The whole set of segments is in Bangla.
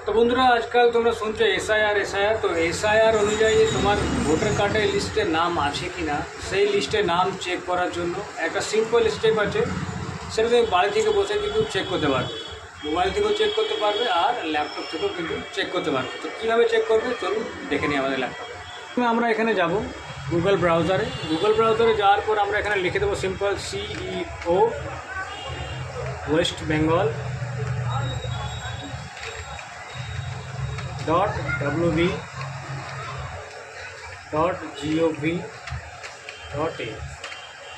তো বন্ধুরা, আজকাল তোমরা শুনছো এসআইআর। তো এসআইআর অনুযায়ী তোমার ভোটার কার্ডের লিস্টে নাম আছে কি না সেই লিস্টে নাম চেক করার জন্য একটা সিম্পল স্টেপ আছে। সেটা তুমি বাড়ি থেকে বসে কিন্তু চেক করতে পারবে, মোবাইল থেকেও চেক করতে পারবে আর ল্যাপটপ থেকেও কিন্তু চেক করতে পারবে। তো কীভাবে চেক করবে চলুন দেখে নিই আমাদের ল্যাপটপে। আমরা এখানে যাব গুগল ব্রাউজারে যাওয়ার পর আমরা এখানে লিখে দেবো simple CEO West Bengal .wb.gov.in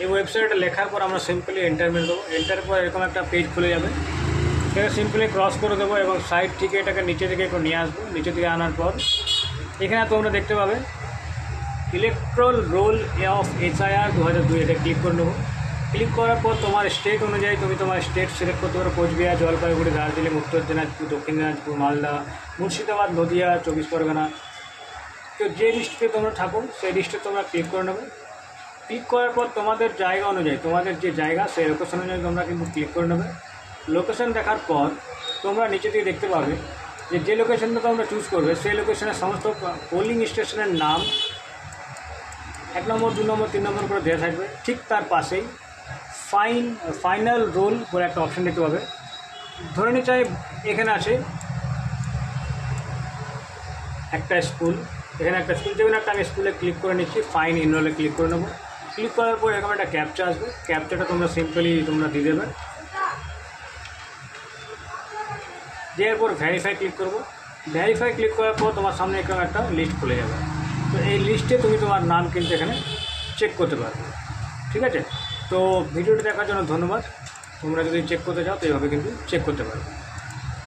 এই ওয়েবসাইটটা লেখার পর আমরা সিম্পলি এন্টার মেরে দেবো। এন্টার পর এরকম একটা পেজ খুলে যাবে, সেটা সিম্পলি ক্রস করে দেবো এবং সাইড থেকে এটাকে নিচে থেকে একটু নিয়ে আসবো। নিচে থেকে আনার পর এখানে তোমরা দেখতে পাবে ইলেকট্রাল রোল অফ এসআইআর 2002, এটা ক্লিক করে নেবো। ক্লিক করার পর তোমার স্টেট অনুযায়ী তুমি তোমার স্টেট সিলেক্ট করতে পারো। কোচবিহার, জলপাইগুড়ি, দার্জিলিং, উত্তর দিনাজপুর, দক্ষিণ দিনাজপুর, মালদা, মুর্শিদাবাদ, নদিয়া, 24 পরগনা। তো যে ডিস্ট্রিক্টে তোমরা থাকো সেই ডিস্ট্রিক্টে তোমরা ক্লিক করে নেবে। ক্লিক করার পর তোমাদের জায়গা অনুযায়ী, তোমাদের যে জায়গা সেই লোকেশন অনুযায়ী তোমরা কিন্তু ক্লিক করে নেবে। লোকেশন দেখার পর তোমরা নিচে দিয়ে দেখতে পাবে যে লোকেশনটা তোমরা চুজ করবে সেই লোকেশনের সমস্ত পোলিং স্টেশনের নাম 1 নম্বর, 2 নম্বর, 3 নম্বর করে দেওয়া থাকবে। ঠিক তার পাশেই ফাইনাল রোল বলে একটা অপশান দেখতে পাবে। ধরে নিতে চাই এখানে আছে একটা স্কুল, এখানে একটা স্কুল, যেখানে একটা আমি স্কুলে ক্লিক করে নিচ্ছি। ফাইন এনরোলে ক্লিক করে নেবো। ক্লিক করার পর এরকম একটা ক্যাপচা আসবে, ক্যাপচাটা তোমরা সিম্পলি দিয়ে দেবে। দেওয়ার পর ভেরিফাই ক্লিক করবো। ভেরিফাই ক্লিক করার পর তোমার সামনে এরকম একটা লিস্ট খুলে যাবে। তো এই লিস্টে তুমি তোমার নাম কিন্তু এখানে চেক করতে পারবে। ঠিক আছে, তো ভিডিওটি দেখার জন্য ধন্যবাদ। তোমরা যদি চেক করতে চাও তো এইভাবে কিন্তু চেক করতে পারবে।